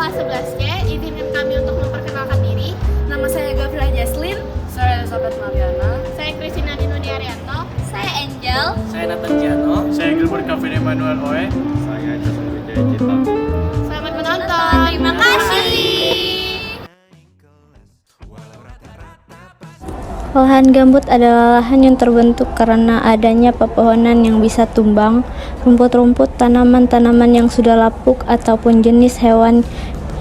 kelas 11C, izinkan kami untuk memperkenalkan diri. Nama saya Gavila Jaslin. Saya Elizabeth Mariana. Saya Christina Dinudi Arianto. Saya Angel. Saya Nathan Giano. Saya Gilbert Kavin Emmanuel Oe. Saya Jason Wijaya Cita. Selamat menonton. Terima kasih. Lahan gambut adalah lahan yang terbentuk karena adanya pepohonan yang bisa tumbang, rumput-rumput, tanaman-tanaman yang sudah lapuk, ataupun jenis hewan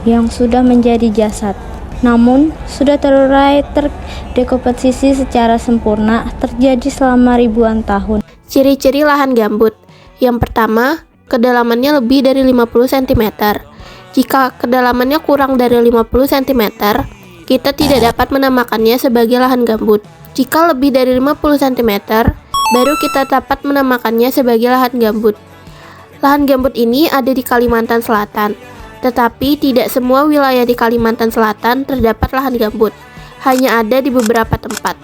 yang sudah menjadi jasad. Namun, sudah terurai terdekomposisi secara sempurna, terjadi selama ribuan tahun. Ciri-ciri lahan gambut. Yang pertama, kedalamannya lebih dari 50 cm. Jika kedalamannya kurang dari 50 cm, kita tidak dapat menamakannya sebagai lahan gambut. Jika lebih dari 50 cm, baru kita dapat menamakannya sebagai lahan gambut. Lahan gambut ini ada di Kalimantan Selatan, tetapi tidak semua wilayah di Kalimantan Selatan terdapat lahan gambut, hanya ada di beberapa tempat.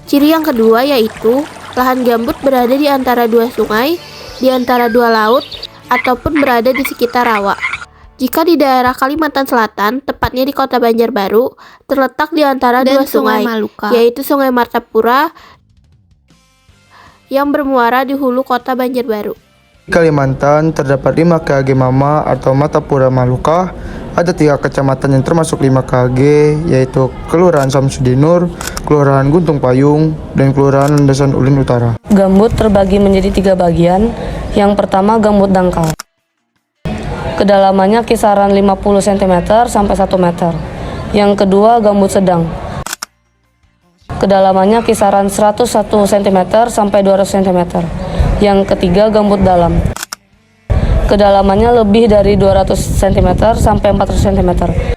Ciri yang kedua yaitu lahan gambut berada di antara dua sungai, di antara dua laut, ataupun berada di sekitar rawa. Jika di daerah Kalimantan Selatan, tepatnya di Kota Banjarbaru, terletak di antara dua sungai, yaitu Sungai Martapura yang bermuara di hulu Kota Banjarbaru. Di Kalimantan terdapat 5 KG Mama atau Martapura Maluka. Ada 3 kecamatan yang termasuk 5 KG, yaitu Kelurahan Samsudinur, Kelurahan Guntung Payung, dan Kelurahan Landasan Ulin Utara. Gambut terbagi menjadi 3 bagian. Yang pertama gambut dangkal. Kedalamannya kisaran 50 cm sampai 1 meter. Yang kedua gambut sedang. Kedalamannya kisaran 101 cm sampai 200 cm. Yang ketiga gambut dalam. Kedalamannya lebih dari 200 cm sampai 400 cm.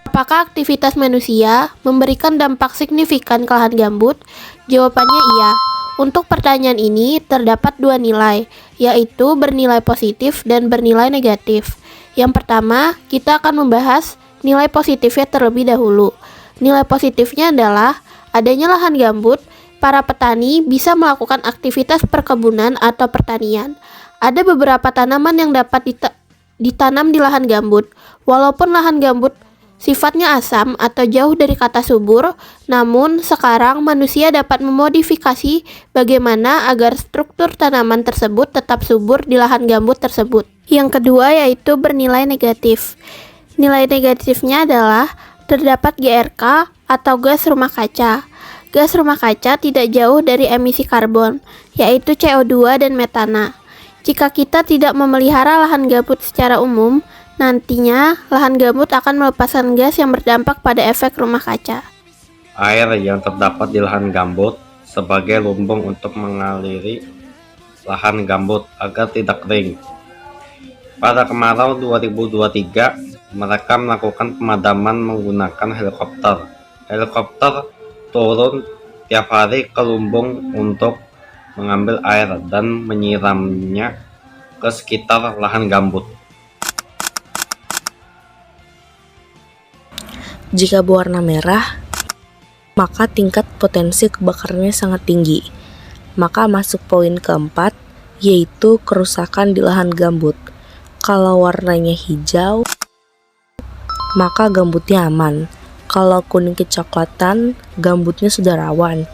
Apakah aktivitas manusia memberikan dampak signifikan ke lahan gambut? Jawabannya iya. Untuk pertanyaan ini terdapat 2 nilai, yaitu bernilai positif dan bernilai negatif. Yang pertama, kita akan membahas nilai positifnya terlebih dahulu. Nilai positifnya adalah adanya lahan gambut, para petani bisa melakukan aktivitas perkebunan atau pertanian. Ada beberapa tanaman yang dapat ditanam di lahan gambut. Walaupun lahan gambut sifatnya asam atau jauh dari kata subur, namun sekarang manusia dapat memodifikasi bagaimana agar struktur tanaman tersebut tetap subur di lahan gambut tersebut. Yang kedua yaitu bernilai negatif. Nilai negatifnya adalah terdapat GRK atau gas rumah kaca. Gas rumah kaca tidak jauh dari emisi karbon, yaitu CO2 dan metana. Jika kita tidak memelihara lahan gambut secara umum, nantinya lahan gambut akan melepaskan gas yang berdampak pada efek rumah kaca. Air yang terdapat di lahan gambut sebagai lumbung untuk mengaliri lahan gambut agar tidak kering. Pada kemarau 2023, mereka melakukan pemadaman menggunakan helikopter. Helikopter turun tiap hari ke lumbung untuk mengambil air dan menyiramnya ke sekitar lahan gambut. Jika berwarna merah, maka tingkat potensi kebakarannya sangat tinggi. Maka masuk poin keempat, yaitu kerusakan di lahan gambut. Kalau warnanya hijau, maka gambutnya aman. Kalau kuning kecoklatan, gambutnya sudah rawan,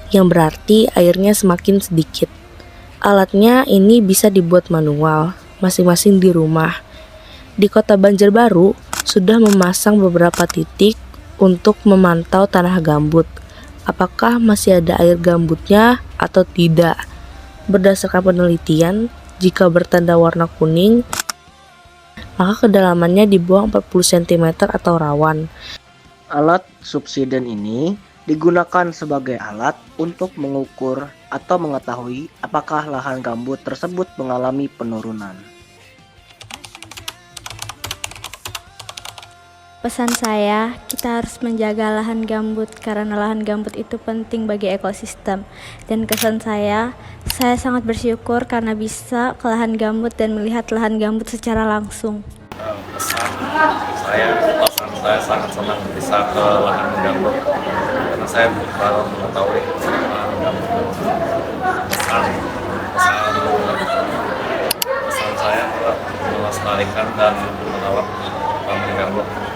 yang berarti airnya semakin sedikit. Alatnya ini bisa dibuat manual, masing-masing di rumah. Di Kota Banjarbaru, sudah memasang beberapa titik untuk memantau tanah gambut. Apakah masih ada air gambutnya atau tidak? Berdasarkan penelitian, jika bertanda warna kuning, maka kedalamannya di bawah 40 cm atau rawan. Alat subsiden ini digunakan sebagai alat untuk mengukur atau mengetahui apakah lahan gambut tersebut mengalami penurunan. Pesan saya, kita harus menjaga lahan gambut karena lahan gambut itu penting bagi ekosistem. Dan kesan saya sangat bersyukur karena bisa ke lahan gambut dan melihat lahan gambut secara langsung. Pesan saya sangat senang bisa ke lahan gambut karena saya baru mengetahui lahan gambut. Pesan saya adalah melestarikan dan merawat lahan gambut. gambut.